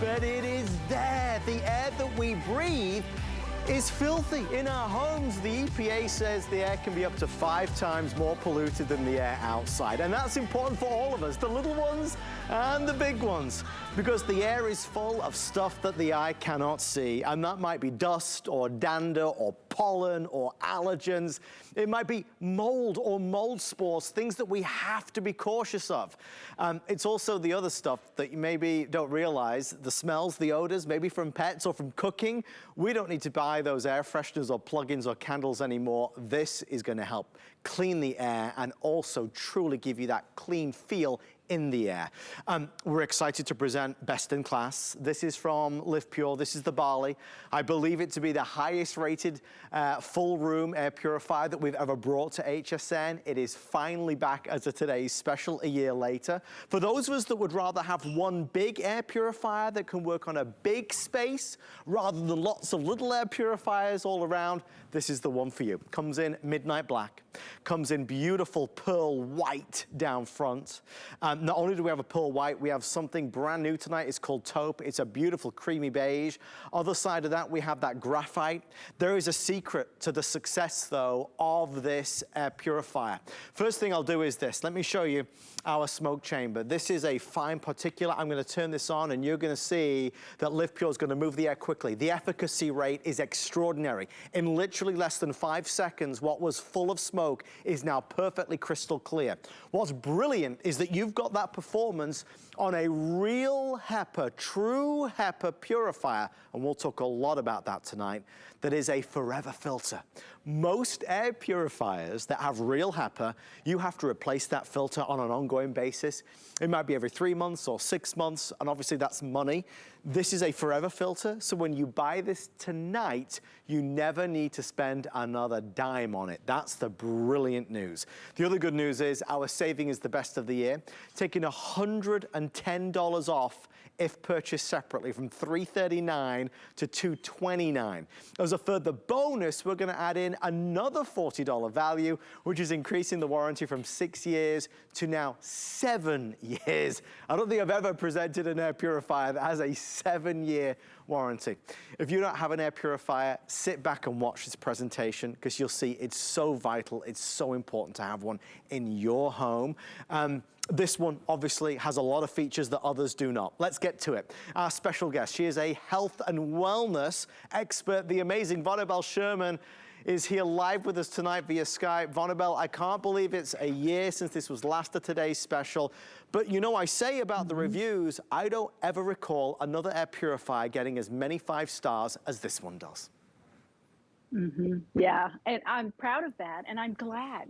but it is there. The air that we breathe is filthy. In our homes, the EPA says the air can be up to 5 times more polluted than the air outside. And that's important for all of us, the little ones and the big ones, because the air is full of stuff that the eye cannot see. And that might be dust or dander or pollen or allergens. It might be mold or mold spores, things that we have to be cautious of. It's also the other stuff that you maybe don't realize, the smells, the odors, maybe from pets or from cooking. We don't need to buy those air fresheners or plugins or candles anymore. This is going to help clean the air and also truly give you that clean feel in the air. We're excited to present Best in Class. This is from LivePure. This is the Bali. I believe it to be the highest rated full room air purifier that we've ever brought to HSN. It is finally back as a today's special a year later. For those of us that would rather have one big air purifier that can work on a big space rather than lots of little air purifiers all around, this is the one for you. Comes in midnight black, comes in beautiful pearl white down front. Not only do we have a pearl white, we have something brand new tonight. It's called taupe. It's a beautiful creamy beige. Other side of that, we have that graphite. There is a secret to the success, though, of this air purifier. First thing I'll do is this. Let me show you our smoke chamber. This is a fine particulate. I'm going to turn this on, and you're going to see that LivePure is going to move the air quickly. The efficacy rate is extraordinary. In literally less than 5 seconds, what was full of smoke is now perfectly crystal clear. What's brilliant is that you've got that performance on a real HEPA, true HEPA purifier, and we'll talk a lot about that tonight, that is a forever filter. Most air purifiers that have real HEPA, you have to replace that filter on an ongoing basis. It might be every 3 months or 6 months, and obviously that's money. This is a forever filter, so when you buy this tonight, you never need to spend another dime on it. That's the brilliant news. The other good news is our saving is the best of the year, taking $110 off if purchased separately, from $339 to $229. As a further bonus, we're going to add in another $40 value, which is increasing the warranty from 6 years to now 7 years. I don't think I've ever presented an air purifier that has a 7-year warranty. If you don't have an air purifier, sit back and watch this presentation, because you'll see it's so vital, it's so important to have one in your home. This one obviously has a lot of features that others do not. Let's get to it. Our special guest, she is a health and wellness expert. The amazing Vonabelle Sherman is here live with us tonight via Skype. Vonabelle, I can't believe it's a year since this was last of today's special. But you know, I say about the reviews, I don't ever recall another air purifier getting as many 5 stars as this one does. Yeah, and I'm proud of that, and I'm glad.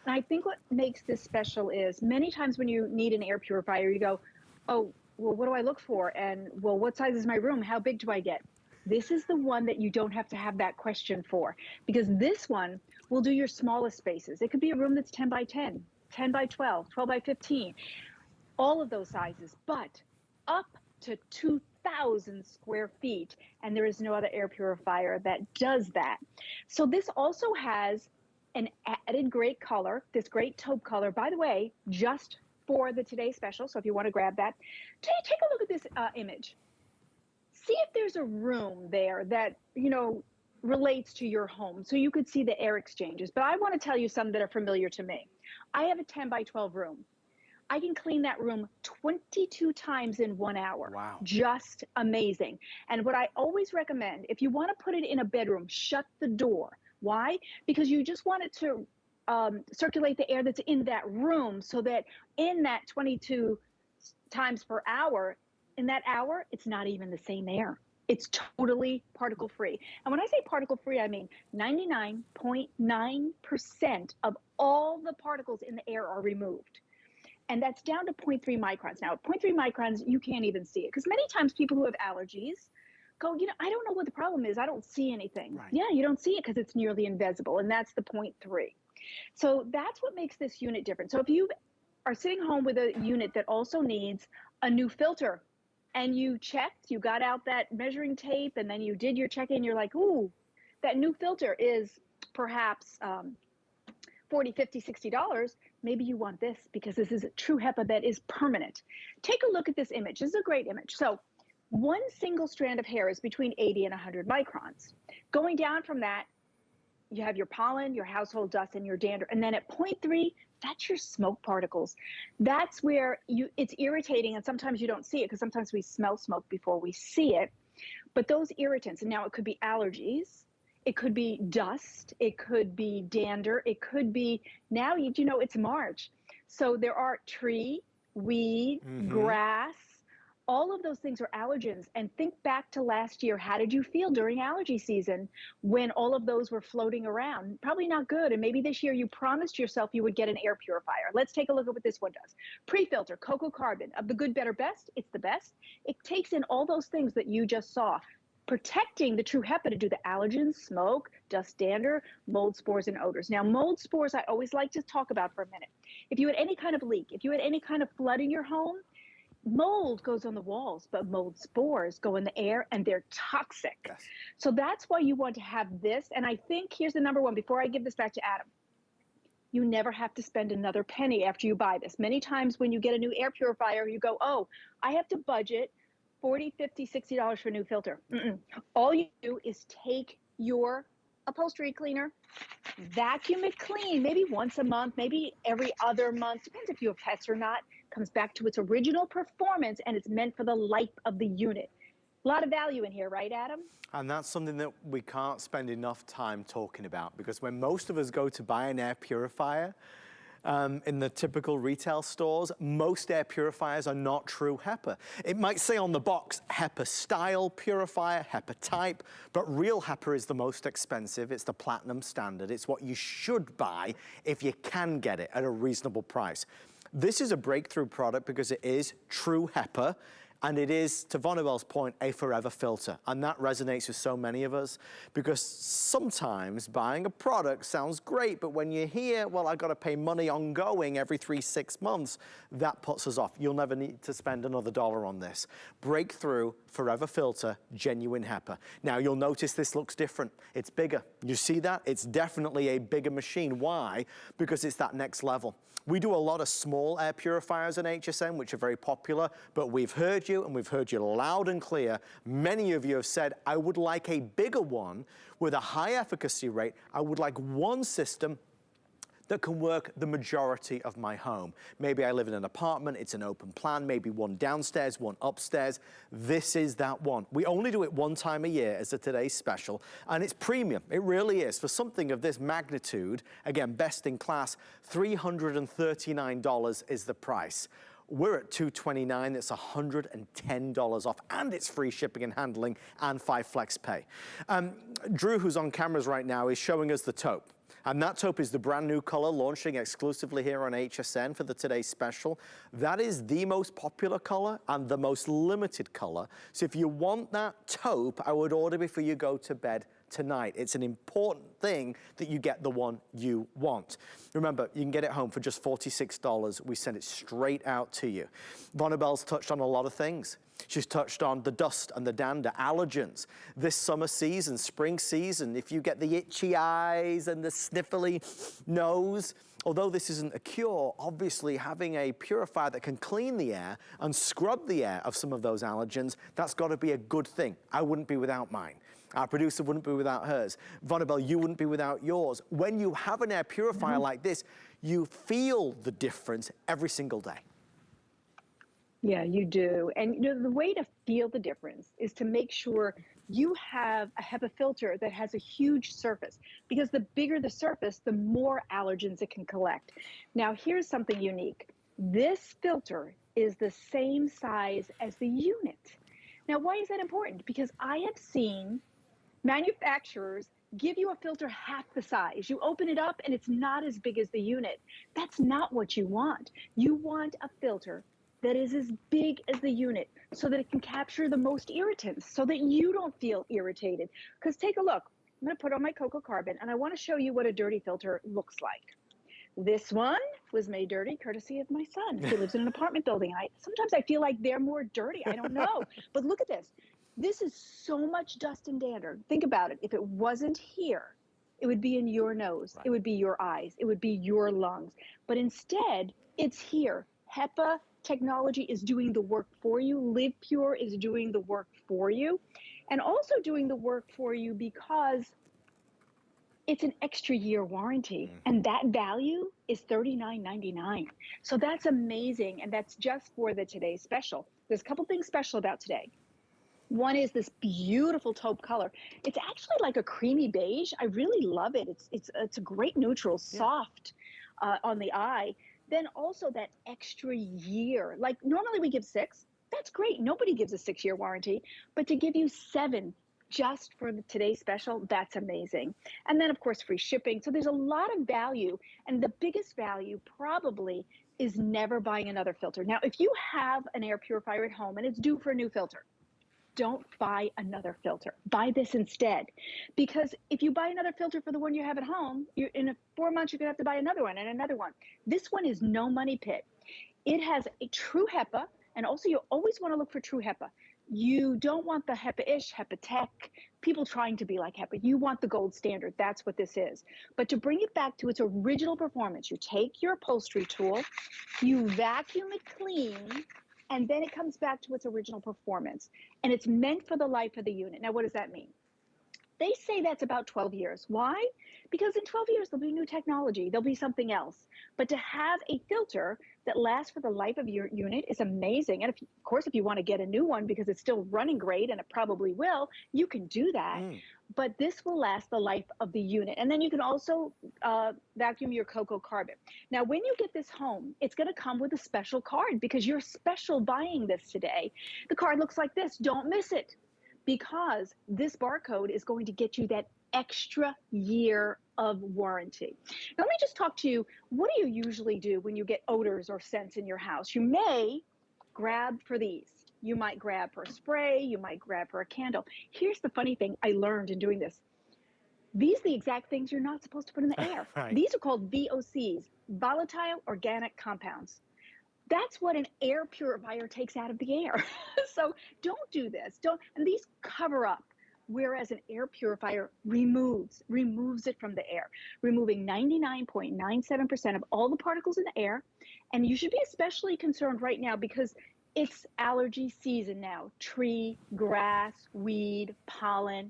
And I think what makes this special is many times when you need an air purifier, you go, oh, well, what do I look for? And, well, what size is my room? How big do I get? This is the one that you don't have to have that question for, because this one will do your smallest spaces. It could be a room that's 10 by 10, 10 by 12, 12 by 15, all of those sizes, but up to 2,000 square feet, and there is no other air purifier that does that. So this also has an added great color, this great taupe color, by the way, just for the Today Special, so if you want to grab that. Take a look at this image. See if there's a room there that, you know, relates to your home, so you could see the air exchanges. But I want to tell you some that are familiar to me. I have a 10 by 12 room. I can clean that room 22 times in 1 hour. Wow. Just amazing. And what I always recommend, if you want to put it in a bedroom, shut the door. Why? Because you just want it to circulate the air that's in that room, so that in that 22 times per hour, in that hour, it's not even the same air. It's totally particle free. And when I say particle free, I mean 99.9% of all the particles in the air are removed. And that's down to 0.3 microns. Now, 0.3 microns, you can't even see it, because many times people who have allergies go, you know, I don't know what the problem is. I don't see anything. Right. Yeah, you don't see it because it's nearly invisible, and that's the 0.3. So that's what makes this unit different. So if you are sitting home with a unit that also needs a new filter, and you checked, you got out that measuring tape, and then you did your check-in, you're like, ooh, that new filter is perhaps $40, $50, $60. Maybe you want this, because this is a true HEPA that is permanent. Take a look at this image. This is a great image. So One single strand of hair is between 80 and 100 microns. Going down from that, you have your pollen, your household dust, and your dander. And then at 0.3, that's your smoke particles. That's where it's irritating, and sometimes you don't see it because sometimes we smell smoke before we see it. But those irritants, and now it could be allergies, it could be dust, it could be dander, it could be, now you know it's March. So there are tree, weed, grass, all of those things are allergens. And think back to last year. How did you feel during allergy season when all of those were floating around? Probably not good. And maybe this year you promised yourself you would get an air purifier. Let's take a look at what this one does. Prefilter, cocoa carbon. Of the good, better, best, it's the best. It takes in all those things that you just saw, protecting the True HEPA to do the allergens, smoke, dust, dander, mold spores, and odors. Now, mold spores, I always like to talk about for a minute. If you had any kind of leak, if you had any kind of flood in your home, mold goes on the walls, but mold spores go in the air and they're toxic. Yes. So that's why you want to have this. And I think here's the number one before I give this back to Adam. You never have to spend another penny after you buy this. Many times when you get a new air purifier, you go, oh, I have to budget $40, $50, $60 for a new filter. All you do is take your upholstery cleaner, vacuum it clean, maybe once a month, maybe every other month, depends if you have pets or not, comes back to its original performance, and it's meant for the life of the unit. A lot of value in here, right, Adam? And that's something that we can't spend enough time talking about, because when most of us go to buy an air purifier, in the typical retail stores, most air purifiers are not True HEPA. It might say on the box, HEPA style purifier, HEPA type, but real HEPA is the most expensive. It's the platinum standard. It's what you should buy if you can get it at a reasonable price. This is a breakthrough product because it is True HEPA. And it is, to Vonabelle's point, a forever filter. And that resonates with so many of us, because sometimes buying a product sounds great, but when you hear, well, I've got to pay money ongoing every 3-6 months, that puts us off. You'll never need to spend another dollar on this. Breakthrough, forever filter, genuine HEPA. Now, you'll notice this looks different. It's bigger. You see that? It's definitely a bigger machine. Why? Because it's that next level. We do a lot of small air purifiers in HSN, which are very popular, but we've heard you, and we've heard you loud and clear. Many of you have said, I would like a bigger one with a high efficacy rate. I would like one system that can work the majority of my home. Maybe I live in an apartment, it's an open plan, maybe one downstairs, one upstairs. This is that one. We only do it one time a year as a today's special, and it's premium. It really is. For something of this magnitude, again, best in class, $339 is the price. We're at $229, that's $110 off, and it's free shipping and handling and 5 flex pay. Drew, who's on cameras right now, is showing us the taupe. And that taupe is the brand new color launching exclusively here on HSN for the today's special. That is the most popular color and the most limited color. So if you want that taupe, I would order before you go to bed tonight. It's an important thing that you get the one you want. Remember, you can get it home for just $46. We send it straight out to you. Vonabelle's touched on a lot of things. She's touched on the dust and the dander, allergens. This summer season, spring season, if you get the itchy eyes and the sniffly nose, although this isn't a cure, obviously having a purifier that can clean the air and scrub the air of some of those allergens, that's got to be a good thing. I wouldn't be without mine. Our producer wouldn't be without hers. Vonabelle, you wouldn't be without yours. When you have an air purifier like this, you feel the difference every single day. Yeah, you do. And you know, the way to feel the difference is to make sure you have a HEPA filter that has a huge surface, because the bigger the surface, the more allergens it can collect. Now, here's something unique. This filter is the same size as the unit. Now, why is that important? Because I have seen manufacturers give you a filter half the size. You open it up and it's not as big as the unit. That's not what you want. You want a filter that is as big as the unit so that it can capture the most irritants, so that you don't feel irritated. Because take a look. I'm going to put on my cocoa carbon, and I want to show you what a dirty filter looks like. This one was made dirty courtesy of my son, who lives in an apartment building. Sometimes I feel like they're more dirty. I don't know. But look at this. This is so much dust and dander. Think about it. If it wasn't here, it would be in your nose. Right. It would be your eyes. It would be your lungs. But instead, it's here. HEPA technology is doing the work for you. LivePure is doing the work for you, and also doing the work for you because it's an extra year warranty, and that value is $39.99. So that's amazing, and that's just for the today's special. There's a couple things special about today. One is this beautiful taupe color. It's actually like a creamy beige. I really love it. It's a great neutral, soft on the eye. Then also that extra year. Like normally we give 6. That's great. Nobody gives a 6-year warranty, but to give you 7 just for today's special, that's amazing. And then of course, free shipping. So there's a lot of value, and the biggest value probably is never buying another filter. Now, if you have an air purifier at home and it's due for a new filter, don't buy another filter. Buy this instead. Because if you buy another filter for the one you have at home, in 4 months, you're gonna have to buy another one and another one. This one is no money pit. It has a true HEPA, and also you always wanna look for true HEPA. You don't want the HEPA-ish, HEPA tech, people trying to be like HEPA. You want the gold standard, that's what this is. But to bring it back to its original performance, you take your upholstery tool, you vacuum it clean, and then it comes back to its original performance. And it's meant for the life of the unit. Now, what does that mean? They say that's about 12 years. Why? Because in 12 years, there'll be new technology. There'll be something else. But to have a filter that lasts for the life of your unit is amazing. And of course, if you want to get a new one because it's still running great, and it probably will, you can do that. But this will last the life of the unit. And then you can also vacuum your cocoa carbon. Now, when you get this home, it's going to come with a special card because you're special buying this today. The card looks like this. Don't miss it, because this barcode is going to get you that extra year of warranty. Now, let me just talk to you. What do you usually do when you get odors or scents in your house? You may grab for these. You might grab for a spray. You might grab for a candle. Here's the funny thing I learned in doing this. These are the exact things you're not supposed to put in the air. Right. These are called VOCs, volatile organic compounds. That's what an air purifier takes out of the air. So don't do this. And these cover up, whereas an air purifier removes it from the air, removing 99.97% of all the particles in the air. And you should be especially concerned right now because it's allergy season now. Tree, grass, weed, pollen.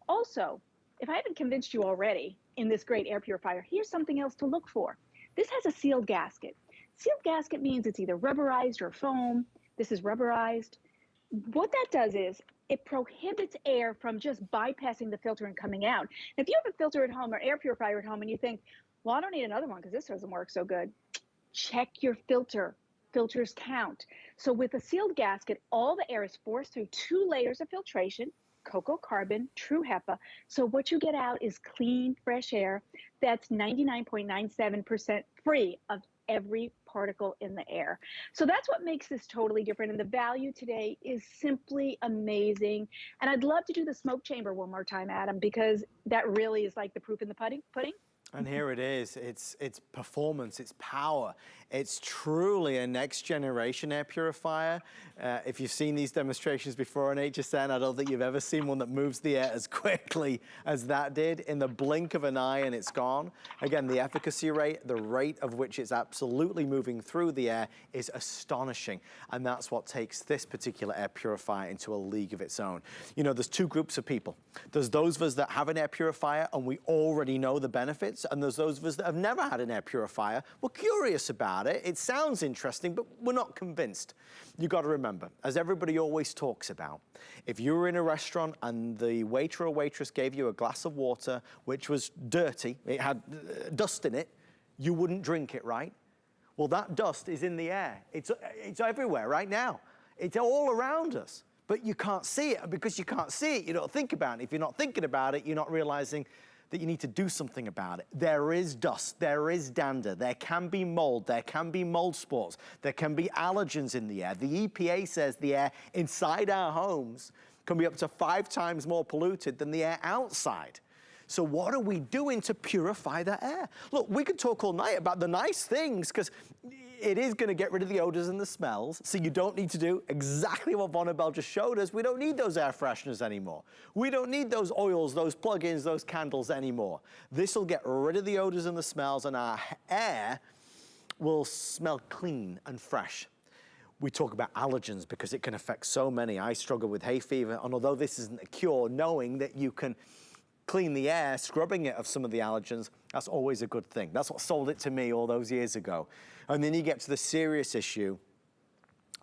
Also, if I haven't convinced you already in this great air purifier, here's something else to look for. This has a sealed gasket. Sealed gasket means it's either rubberized or foam. This is rubberized. What that does is it prohibits air from just bypassing the filter and coming out. If you have a filter at home or air purifier at home and you think, well, I don't need another one because this doesn't work so good, check your filter. Filters count. So with a sealed gasket, all the air is forced through 2 layers of filtration, cocoa carbon, true HEPA. So what you get out is clean, fresh air that's 99.97% free of every particle in the air. So that's what makes this totally different. And the value today is simply amazing. And I'd love to do the smoke chamber one more time, Adam, because that really is like the proof in the pudding. And here it is. It's performance, it's power. It's truly a next generation air purifier. If you've seen these demonstrations before on HSN, I don't think you've ever seen one that moves the air as quickly as that did. In the blink of an eye and it's gone. Again, the efficacy rate, the rate of which it's absolutely moving through the air is astonishing. And that's what takes this particular air purifier into a league of its own. You know, there's 2 groups of people. There's those of us that have an air purifier and we already know the benefits, and there's those of us that have never had an air purifier. We're curious about it. It sounds interesting, but we're not convinced. You got to remember, as everybody always talks about, if you were in a restaurant and the waiter or waitress gave you a glass of water which was dirty, it had dust in it, you wouldn't drink it, right? Well, that dust is in the air. It's everywhere right now. It's all around us, but you can't see it. Because you can't see it, you don't think about it. If you're not thinking about it, you're not realizing that you need to do something about it. There is dust, there is dander, there can be mold, there can be mold spores, there can be allergens in the air. The EPA says the air inside our homes can be up to 5 times more polluted than the air outside. So what are we doing to purify that air? Look, we could talk all night about the nice things because it is going to get rid of the odors and the smells. So you don't need to do exactly what Vonabelle just showed us. We don't need those air fresheners anymore. We don't need those oils, those plug-ins, those candles anymore. This will get rid of the odors and the smells, and our air will smell clean and fresh. We talk about allergens because it can affect so many. I struggle with hay fever, and although this isn't a cure, knowing that you can clean the air, scrubbing it of some of the allergens, that's always a good thing. That's what sold it to me all those years ago. And then you get to the serious issue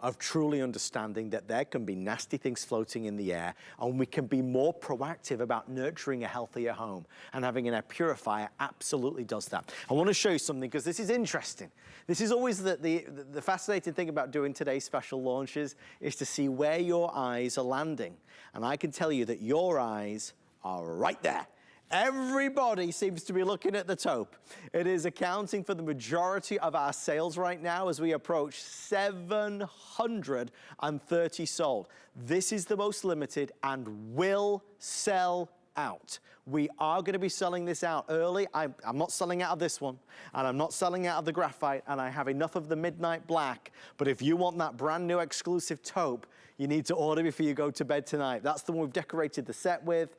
of truly understanding that there can be nasty things floating in the air, and we can be more proactive about nurturing a healthier home. And having an air purifier absolutely does that. I want to show you something because this is interesting. This is always the fascinating thing about doing today's special launches is to see where your eyes are landing. And I can tell you that your eyes are right there. Everybody seems to be looking at the taupe. It is accounting for the majority of our sales right now as we approach 730 sold. This is the most limited and will sell out. We are going to be selling this out early. I'm not selling out of this one, and I'm not selling out of the graphite, and I have enough of the midnight black. But if you want that brand new exclusive taupe, you need to order before you go to bed tonight. That's the one we've decorated the set with.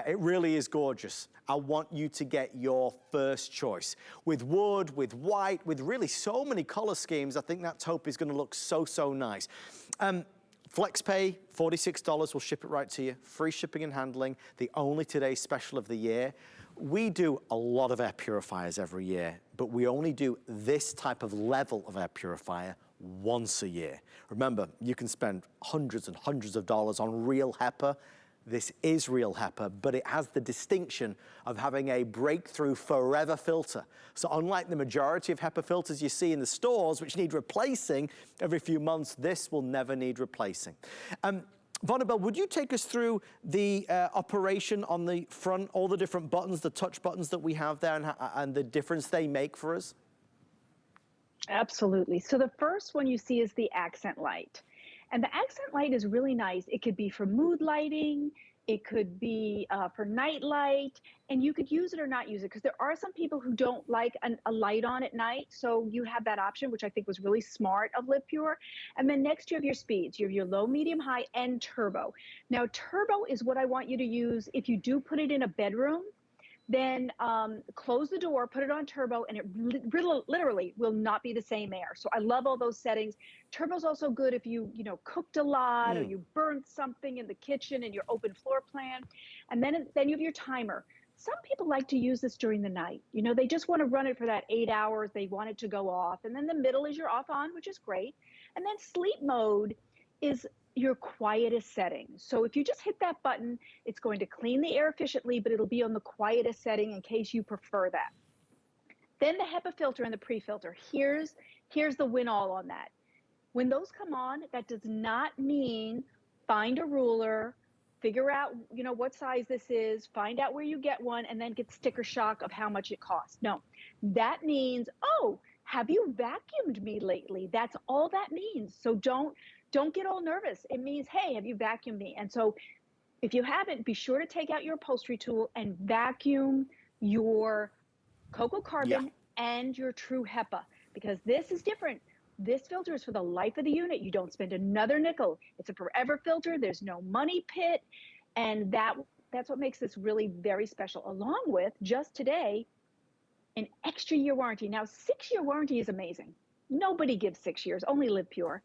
It really is gorgeous. I want you to get your first choice. With wood, with white, with really so many color schemes, I think that taupe is gonna look so, so nice. FlexPay, $46, we'll ship it right to you. Free shipping and handling, the only today's special of the year. We do a lot of air purifiers every year, but we only do this type of level of air purifier once a year. Remember, you can spend hundreds and hundreds of dollars on real HEPA. This is real HEPA, but it has the distinction of having a breakthrough forever filter. So unlike the majority of HEPA filters you see in the stores, which need replacing every few months, this will never need replacing. Vonabelle, would you take us through the operation on the front, all the different buttons, the touch buttons that we have there, and the difference they make for us? Absolutely. So the first one you see is the accent light. And the accent light is really nice. It could be for mood lighting. It could be for night light. And you could use it or not use it because there are some people who don't like a light on at night. So you have that option, which I think was really smart of LivePure. And then next you have your speeds. You have your low, medium, high, and turbo. Now, turbo is what I want you to use if you do put it in a bedroom. Then close the door, put it on turbo, and it literally will not be the same air. So I love all those settings. Turbo's also good if you cooked a lot or you burnt something in the kitchen in your open floor plan. And then you have your timer. Some people like to use this during the night. They just want to run it for that 8 hours. They want it to go off. And then the middle is your off on, which is great. And then sleep mode is your quietest setting. So if you just hit that button, it's going to clean the air efficiently, but it'll be on the quietest setting in case you prefer that. Then the HEPA filter and the pre-filter. Here's the win all on that. When those come on, that does not mean find a ruler, figure out what size this is, find out where you get one, and then get sticker shock of how much it costs. No, that means, oh, have you vacuumed me lately? That's all that means. So don't get all nervous. It means, hey, have you vacuumed me? And so if you haven't, be sure to take out your upholstery tool and vacuum your cocoa carbon and your True HEPA, because this is different. This filter is for the life of the unit. You don't spend another nickel. It's a forever filter. There's no money pit. And that's what makes this really very special, along with just today, an extra year warranty. Now, 6-year warranty is amazing. Nobody gives 6 years, only LivePure.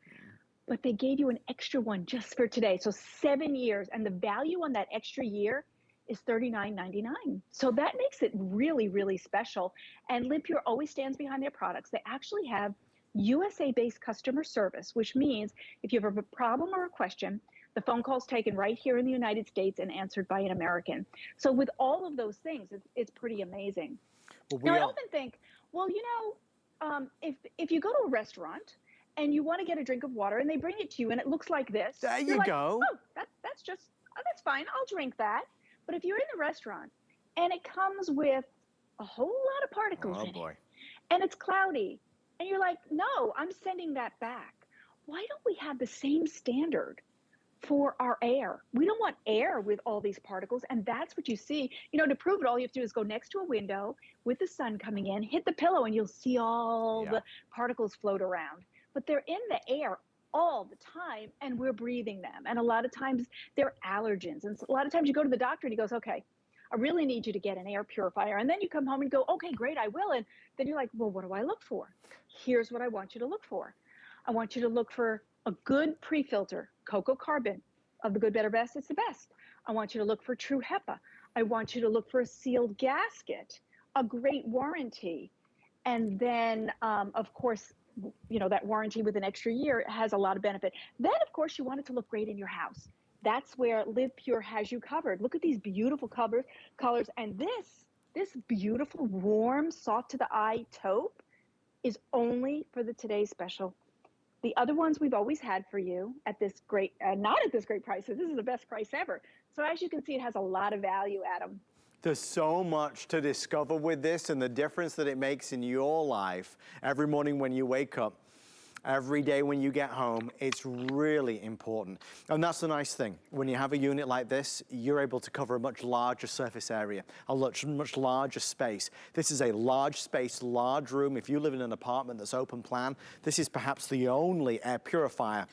But they gave you an extra one just for today. So 7 years, and the value on that extra year is $39.99. So that makes it really, really special. And LivePure always stands behind their products. They actually have USA-based customer service, which means if you have a problem or a question, the phone call's taken right here in the United States and answered by an American. So with all of those things, it's pretty amazing. Now, I often think, well, if you go to a restaurant and you want to get a drink of water and they bring it to you and it looks like this. There you go. Oh, that's fine. I'll drink that. But if you're in the restaurant and it comes with a whole lot of particles in it, and it's cloudy, and you're like, no, I'm sending that back. Why don't we have the same standard for our air? We don't want air with all these particles, and that's what you see. To prove it, all you have to do is go next to a window with the sun coming in, hit the pillow, and you'll see all the particles float around. But they're in the air all the time, and we're breathing them. And a lot of times they're allergens. And a lot of times you go to the doctor and he goes, okay, I really need you to get an air purifier. And then you come home and go, okay, great, I will. And then you're like, well, what do I look for? Here's what I want you to look for. I want you to look for a good pre-filter, cocoa carbon of the good, better, best, it's the best. I want you to look for True HEPA. I want you to look for a sealed gasket, a great warranty. And then, of course, you know, that warranty with an extra year has a lot of benefit. Then, of course, you want it to look great in your house. That's where LivePure has you covered. Look at these beautiful colors. And this beautiful, warm, soft to the eye taupe is only for the today's special. The other ones we've always had for you at this great, not at this great price. So this is the best price ever. So as you can see, it has a lot of value, Adam. There's so much to discover with this and the difference that it makes in your life every morning when you wake up. Every day when you get home, it's really important. And that's the nice thing. When you have a unit like this, you're able to cover a much larger surface area, a much larger space. This is a large space, large room. If you live in an apartment that's open plan, this is perhaps the only air purifier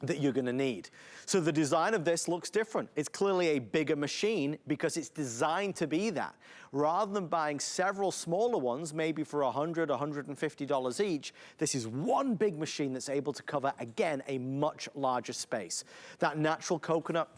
that you're gonna need. So the design of this looks different. It's clearly a bigger machine because it's designed to be that. Rather than buying several smaller ones, maybe for $100, $150 each, this is one big machine that's able to cover, again, a much larger space. That natural coconut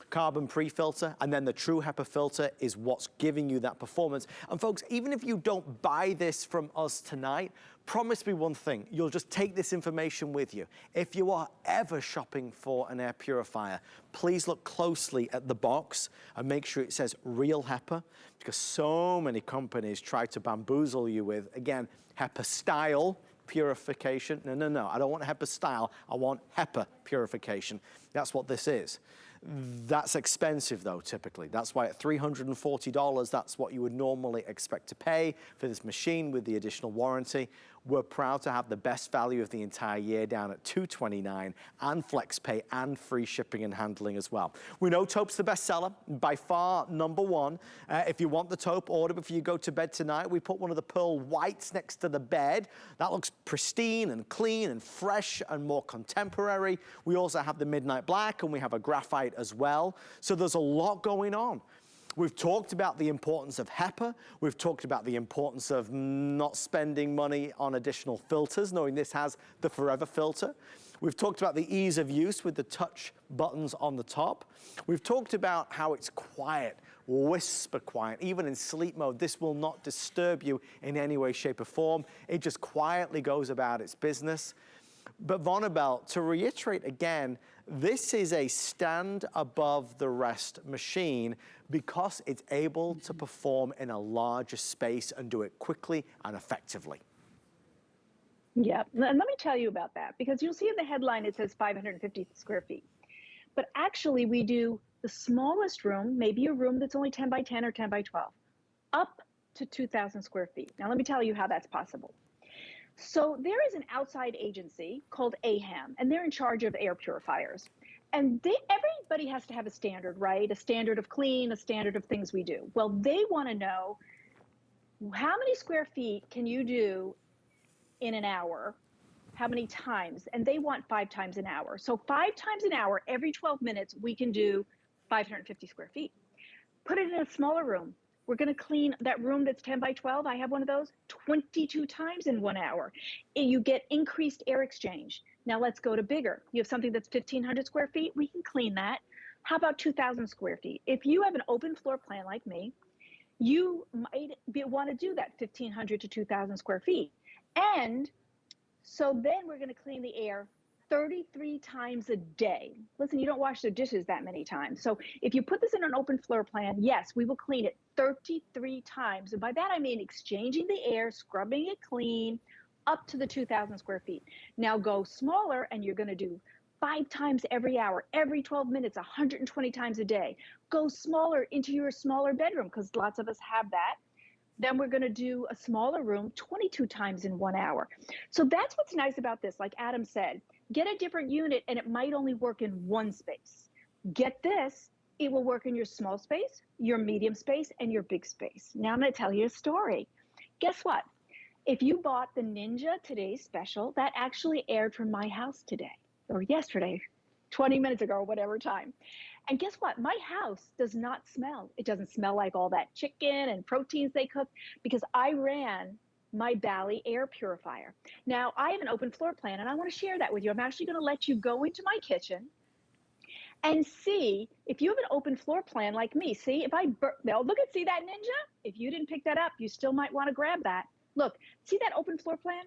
carbon pre-filter and then the True HEPA filter is what's giving you that performance. And folks, even if you don't buy this from us tonight, promise me one thing, you'll just take this information with you. If you are ever shopping for an air purifier, please look closely at the box and make sure it says real HEPA, because so many companies try to bamboozle you with, again, HEPA style purification. No, I don't want HEPA style, I want HEPA purification. That's what this is. That's expensive though, typically. That's why at $340, that's what you would normally expect to pay for this machine with the additional warranty. We're proud to have the best value of the entire year down at $229 and flex pay and free shipping and handling as well. We know taupe's the best seller, by far #1. If you want the taupe, order before you go to bed tonight. We put one of the pearl whites next to the bed. That looks pristine and clean and fresh and more contemporary. We also have the midnight black and we have a graphite as well. So there's a lot going on. We've talked about the importance of HEPA. We've talked about the importance of not spending money on additional filters, knowing this has the forever filter. We've talked about the ease of use with the touch buttons on the top. We've talked about how it's quiet, whisper quiet. Even in sleep mode, this will not disturb you in any way, shape, or form. It just quietly goes about its business. But Vonabelle, to reiterate again, this is a stand above the rest machine because it's able to perform in a larger space and do it quickly and effectively. Yeah, and let me tell you about that, because you'll see in the headline it says 550 square feet. But actually we do the smallest room, maybe a room that's only 10 by 10 or 10 by 12, up to 2,000 square feet. Now let me tell you how that's possible. So there is an outside agency called AHAM, and they're in charge of air purifiers. And everybody has to have a standard, right? A standard of clean, a standard of things we do. Well, they want to know how many square feet can you do in an hour, how many times, and they want 5 times an hour. So 5 times an hour, every 12 minutes, we can do 550 square feet. Put it in a smaller room. We're going to clean that room that's 10 by 12. I have one of those 22 times in 1 hour. And you get increased air exchange. Now let's go to bigger. You have something that's 1,500 square feet. We can clean that. How about 2,000 square feet? If you have an open floor plan like me, you might want to do that 1,500 to 2,000 square feet. And so then we're going to clean the air 33 times a day. Listen, you don't wash the dishes that many times. So if you put this in an open floor plan, yes, we will clean it 33 times. And by that, I mean exchanging the air, scrubbing it clean, up to the 2,000 square feet. Now go smaller, and you're going to do 5 times every hour, every 12 minutes, 120 times a day. Go smaller into your smaller bedroom, because lots of us have that. Then we're going to do a smaller room 22 times in 1 hour. So that's what's nice about this. Like Adam said, get a different unit and it might only work in one space. Get this, it will work in your small space, your medium space, and your big space. Now I'm going to tell you a story. Guess what? If you bought the Ninja Today's Special, that actually aired from my house today or yesterday, 20 minutes ago or whatever time. And guess what? My house does not smell. It doesn't smell like all that chicken and proteins they cook, because I ran my Bali air purifier. Now, I have an open floor plan and I want to share that with you. I'm actually going to let you go into my kitchen and see if you have an open floor plan like me. See, if I now look at, see that ninja? If you didn't pick that up, you still might want to grab that. Look, see that open floor plan?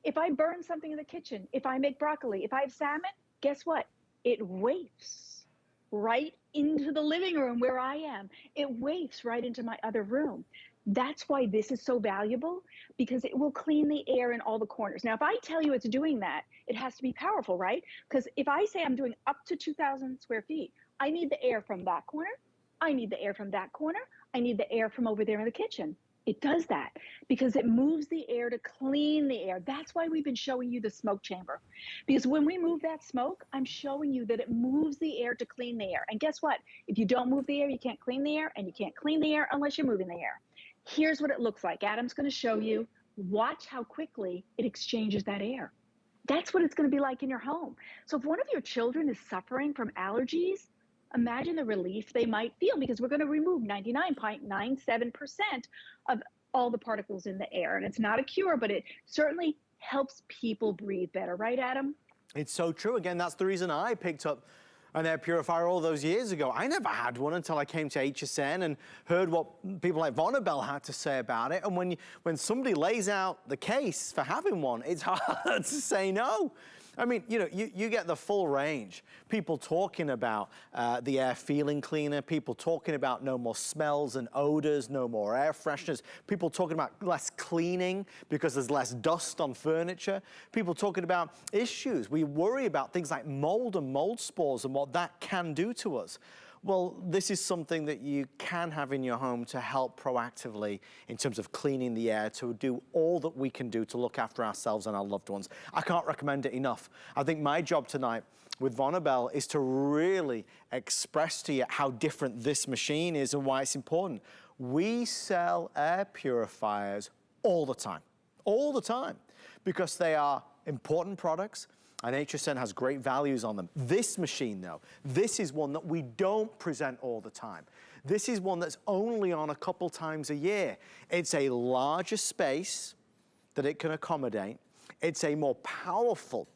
If I burn something in the kitchen, if I make broccoli, if I have salmon, guess what? It wafts right into the living room where I am. It wafts right into my other room. That's why this is so valuable, because it will clean the air in all the corners. Now, if I tell you it's doing that, it has to be powerful, right? Because if I say I'm doing up to 2,000 square feet, I need the air from that corner. I need the air from that corner. I need the air from over there in the kitchen. It does that because it moves the air to clean the air. That's why we've been showing you the smoke chamber. Because when we move that smoke, I'm showing you that it moves the air to clean the air. And guess what? If you don't move the air, you can't clean the air, and you can't clean the air unless you're moving the air. Here's what it looks like. Adam's going to show you. Watch how quickly it exchanges that air. That's what it's going to be like in your home. So if one of your children is suffering from allergies, imagine the relief they might feel, because we're going to remove 99.97% of all the particles in the air. And it's not a cure, but it certainly helps people breathe better. Right, Adam? It's so true. Again, that's the reason I picked up an air purifier all those years ago. I never had one until I came to HSN and heard what people like Vonabell had to say about it. And when somebody lays out the case for having one, it's hard to say no. I mean, you know, you get the full range. People talking about the air feeling cleaner, people talking about no more smells and odors, no more air fresheners, people talking about less cleaning because there's less dust on furniture, people talking about issues. We worry about things like mold and mold spores and what that can do to us. Well, this is something that you can have in your home to help proactively in terms of cleaning the air, to do all that we can do to look after ourselves and our loved ones. I can't recommend it enough. I think my job tonight with Vonabell is to really express to you how different this machine is and why it's important. We sell air purifiers all the time, because they are important products. And HSN has great values on them. This machine, though, this is one that we don't present all the time. This is one that's only on a couple times a year. It's a larger space that it can accommodate. It's a more powerful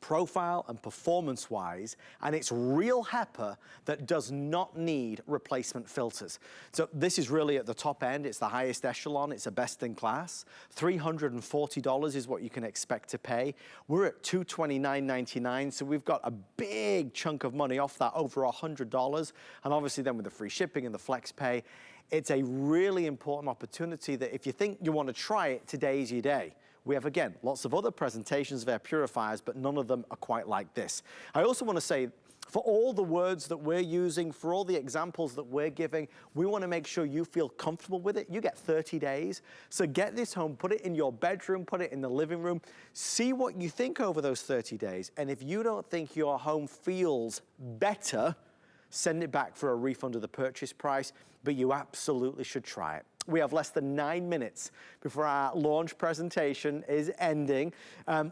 profile and performance-wise, and it's real HEPA that does not need replacement filters. So this is really at the top end. It's the highest echelon. It's a best in class. $340 is what you can expect to pay. We're at $229.99, so we've got a big chunk of money off that, over $100. And obviously then with the free shipping and the flex pay, it's a really important opportunity that if you think you want to try it, today is your day. We have, again, lots of other presentations of air purifiers, but none of them are quite like this. I also want to say, for all the words that we're using, for all the examples that we're giving, we want to make sure you feel comfortable with it. You get 30 days. So get this home, put it in your bedroom, put it in the living room, see what you think over those 30 days. And if you don't think your home feels better, send it back for a refund of the purchase price, but you absolutely should try it. We have less than 9 minutes before our launch presentation is ending.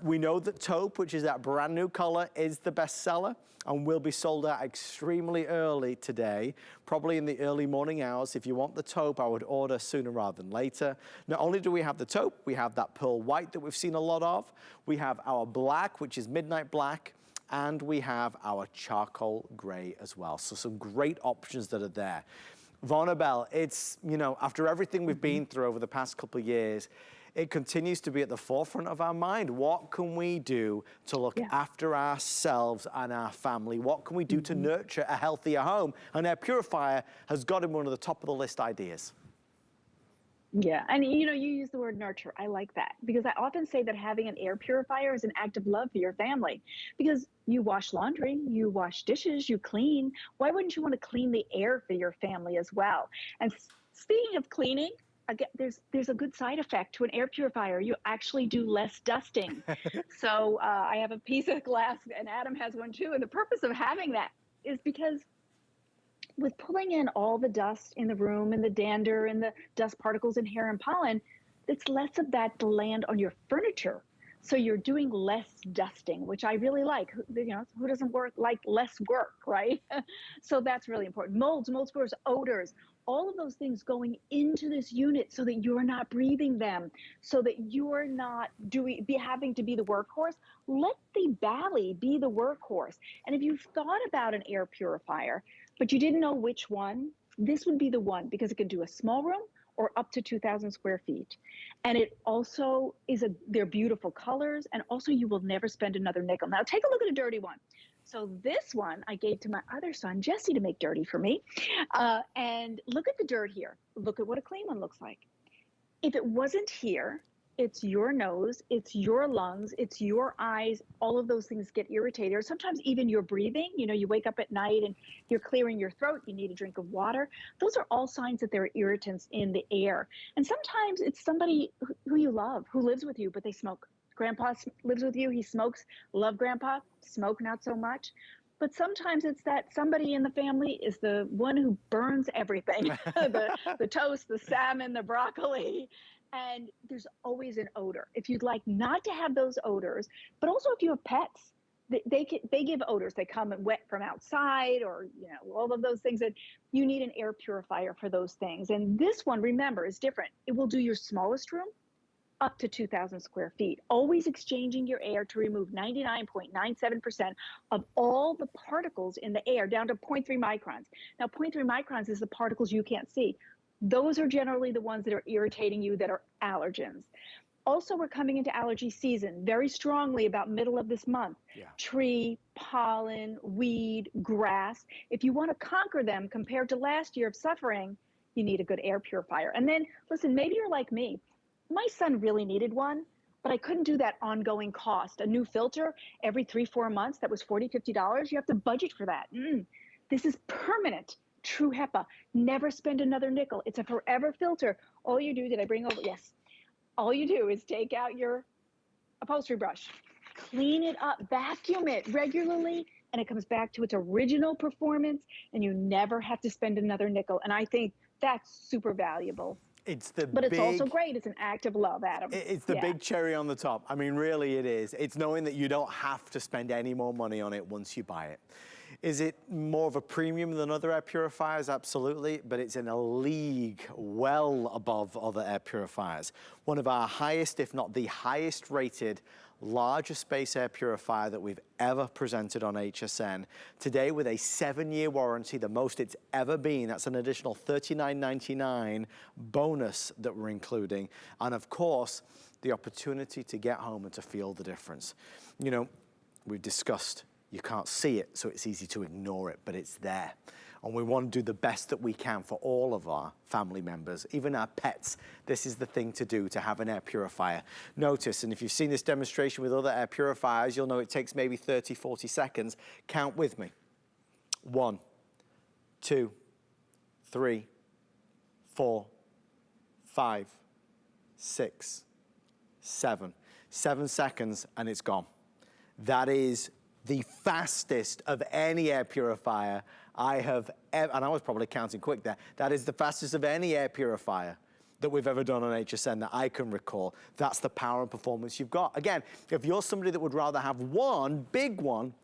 We know that taupe, which is that brand new color, is the best seller and will be sold out extremely early today, probably in the early morning hours. If you want the taupe, I would order sooner rather than later. Not only do we have the taupe, we have that pearl white that we've seen a lot of. We have our black, which is midnight black, and we have our charcoal gray as well. So some great options that are there. Vonabell, it's, you know, after everything we've been through over the past couple of years, it continues to be at the forefront of our mind. What can we do to look after ourselves and our family? What can we do to nurture a healthier home? And air purifier has got in one of the top of the list ideas. Yeah, and you know, you use the word nurture. I like that, because I often say that having an air purifier is an act of love for your family, because you wash laundry, you wash dishes, you clean. Why wouldn't you want to clean the air for your family as well? And speaking of cleaning, again, there's a good side effect to an air purifier. You actually do less dusting. So I have a piece of glass, and Adam has one too. And the purpose of having that is because with pulling in all the dust in the room and the dander and the dust particles and hair and pollen, it's less of that to land on your furniture. So you're doing less dusting, which I really like. You know, who doesn't like less work, right? So that's really important. Molds, mold spores, odors, all of those things going into this unit so that you're not breathing them, so that you're not having to be the workhorse. Let the Bali be the workhorse. And if you've thought about an air purifier, but you didn't know which one, this would be the one, because it can do a small room or up to 2,000 square feet. And it also they're beautiful colors, and also you will never spend another nickel. Now take a look at a dirty one. So this one I gave to my other son, Jesse, to make dirty for me. And look at the dirt here. Look at what a clean one looks like. If it wasn't here, it's your nose, it's your lungs, it's your eyes, all of those things get irritated. Or sometimes even your breathing, you know, you wake up at night and you're clearing your throat, you need a drink of water. Those are all signs that there are irritants in the air. And sometimes it's somebody who you love, who lives with you, but they smoke. Grandpa lives with you, he smokes. Love grandpa, smoke not so much. But sometimes it's that somebody in the family is the one who burns everything, the toast, the salmon, the broccoli. And there's always an odor. If you'd like not to have those odors, but also if you have pets, they give odors. They come wet from outside, or, you know, all of those things, that you need an air purifier for those things. And this one, remember, is different. It will do your smallest room up to 2,000 square feet, always exchanging your air to remove 99.97% of all the particles in the air, down to 0.3 microns. Now, 0.3 microns is the particles you can't see. Those are generally the ones that are irritating you, that are allergens. Also, we're coming into allergy season very strongly about middle of this month. Yeah. Tree, pollen, weed, grass. If you want to conquer them compared to last year of suffering, you need a good air purifier. And then, listen, maybe you're like me. My son really needed one, but I couldn't do that ongoing cost. A new filter every 3-4 months, that was $40, $50. You have to budget for that. This is permanent. True HEPA. Never spend another nickel. It's a forever filter. All you do, did I bring over? Yes. All you do is take out your upholstery brush, clean it up, vacuum it regularly, and it comes back to its original performance, and you never have to spend another nickel. And I think that's super valuable. But it's also great. It's an act of love, Adam. It's the big cherry on the top. I mean, really it is. It's knowing that you don't have to spend any more money on it once you buy it. Is it more of a premium than other air purifiers? Absolutely, but it's in a league well above other air purifiers. One of our highest, if not the highest rated, larger space air purifier that we've ever presented on HSN. Today with a 7-year warranty, the most it's ever been. That's an additional $39.99 bonus that we're including. And of course, the opportunity to get home and to feel the difference. You know, we've discussed you can't see it, so it's easy to ignore it, but it's there. And we want to do the best that we can for all of our family members, even our pets. This is the thing to do, to have an air purifier. Notice, and if you've seen this demonstration with other air purifiers, you'll know it takes maybe 30, 40 seconds. Count with me. 1, 2, 3, 4, 5, 6, 7. 7 seconds and it's gone. That is the fastest of any air purifier I have ever, and I was probably counting quick there, that is the fastest of any air purifier that we've ever done on HSN that I can recall. That's the power and performance you've got. Again, if you're somebody that would rather have one big one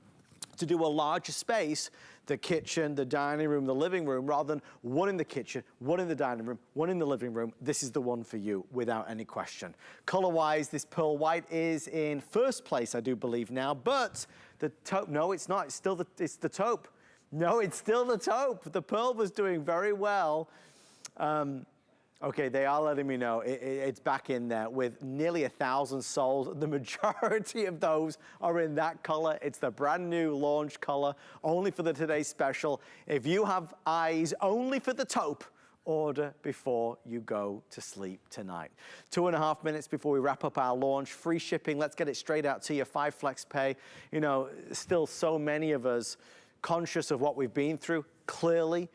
to do a larger space, the kitchen, the dining room, the living room, rather than one in the kitchen, one in the dining room, one in the living room, this is the one for you without any question. Color-wise, this pearl white is in first place, I do believe now, but the taupe, no, it's not, it's the taupe. No, it's still the taupe. The pearl was doing very well. Okay, they are letting me know it's back in there with nearly 1,000 sold. The majority of those are in that color. It's the brand new launch color, only for the Today Special. If you have eyes only for the taupe, order before you go to sleep tonight. 2.5 minutes before we wrap up our launch. Free shipping, let's get it straight out to you. 5 flex pay. You know, still so many of us conscious of what we've been through, clearly.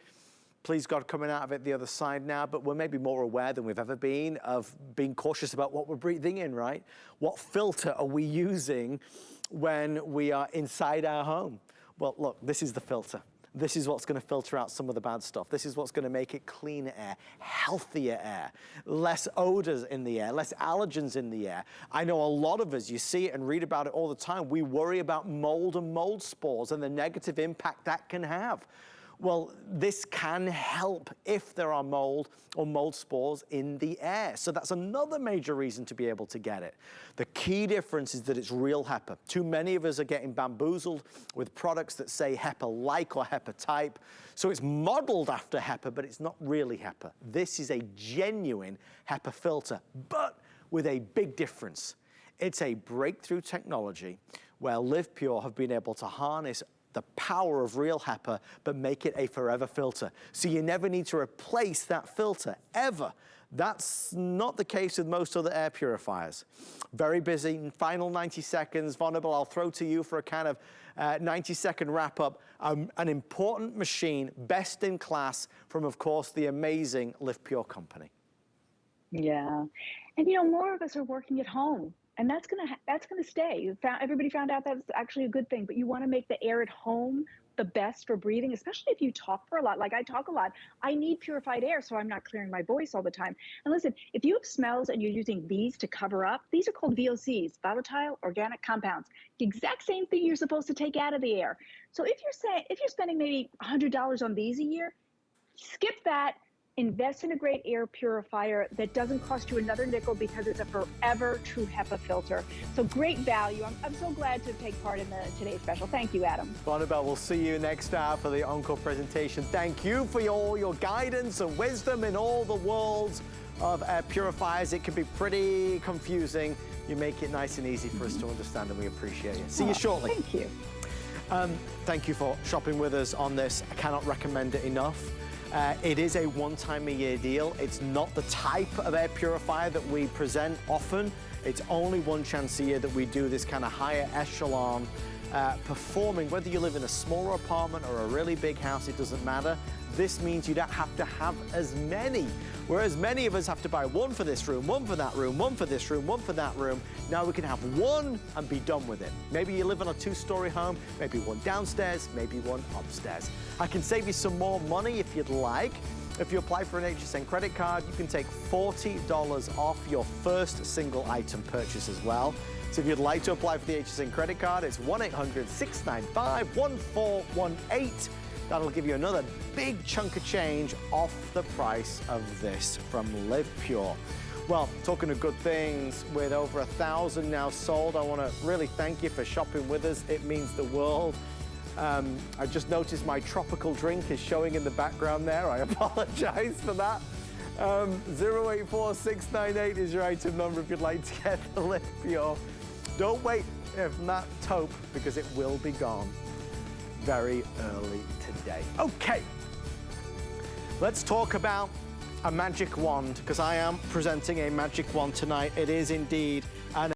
Please God, coming out of it the other side now, but we're maybe more aware than we've ever been of being cautious about what we're breathing in, right? What filter are we using when we are inside our home? Well, look, this is the filter. This is what's going to filter out some of the bad stuff. This is what's going to make it cleaner air, healthier air, less odors in the air, less allergens in the air. I know a lot of us, you see it and read about it all the time. We worry about mold and mold spores and the negative impact that can have. Well, this can help if there are mold or mold spores in the air. So that's another major reason to be able to get it. The key difference is that it's real HEPA. Too many of us are getting bamboozled with products that say HEPA-like or HEPA-type. So it's modeled after HEPA, but it's not really HEPA. This is a genuine HEPA filter, but with a big difference. It's a breakthrough technology where LivePure have been able to harness the power of real HEPA, but make it a forever filter. So you never need to replace that filter, ever. That's not the case with most other air purifiers. Very busy, final 90 seconds. Vulnerable, I'll throw to you for a kind of 90-second wrap-up. An important machine, best in class, from, of course, the amazing LivePure company. Yeah, and you know, more of us are working at home. And that's gonna stay. Everybody found out that's actually a good thing, but you wanna make the air at home the best for breathing, especially if you talk for a lot. Like I talk a lot. I need purified air so I'm not clearing my voice all the time. And listen, if you have smells and you're using these to cover up, these are called VOCs, volatile organic compounds. The exact same thing you're supposed to take out of the air. So if you're spending maybe $100 on these a year, skip that. Invest in a great air purifier that doesn't cost you another nickel because it's a forever True HEPA filter. So great value. I'm so glad to take part in today's special. Thank you, Adam. Vonabelle, we'll see you next hour for the encore presentation. Thank you for all your guidance and wisdom in all the worlds of air purifiers. It can be pretty confusing. You make it nice and easy for us to understand, and we appreciate it. See you shortly. Thank you. Thank you for shopping with us on this. I cannot recommend it enough. It is a one-time-a-year deal. It's not the type of air purifier that we present often. It's only one chance a year that we do this kind of higher echelon performing. Whether you live in a smaller apartment or a really big house, it doesn't matter. This means you don't have to have as many. Whereas many of us have to buy one for this room, one for that room, one for this room, one for that room. Now we can have one and be done with it. Maybe you live in a two-story home, maybe one downstairs, maybe one upstairs. I can save you some more money if you'd like. If you apply for an HSN credit card, you can take $40 off your first single item purchase as well. So if you'd like to apply for the HSN credit card, it's 1-800-695-1418. That'll give you another big chunk of change off the price of this from LivePure. Well, talking of good things, with over 1,000 now sold, I want to really thank you for shopping with us. It means the world. I just noticed my tropical drink is showing in the background there. I apologize for that. 084698 is your item number if you'd like to get the LivePure. Don't wait for that taupe, because it will be gone very early today. Okay, let's talk about a magic wand, because I am presenting a magic wand tonight. It is indeed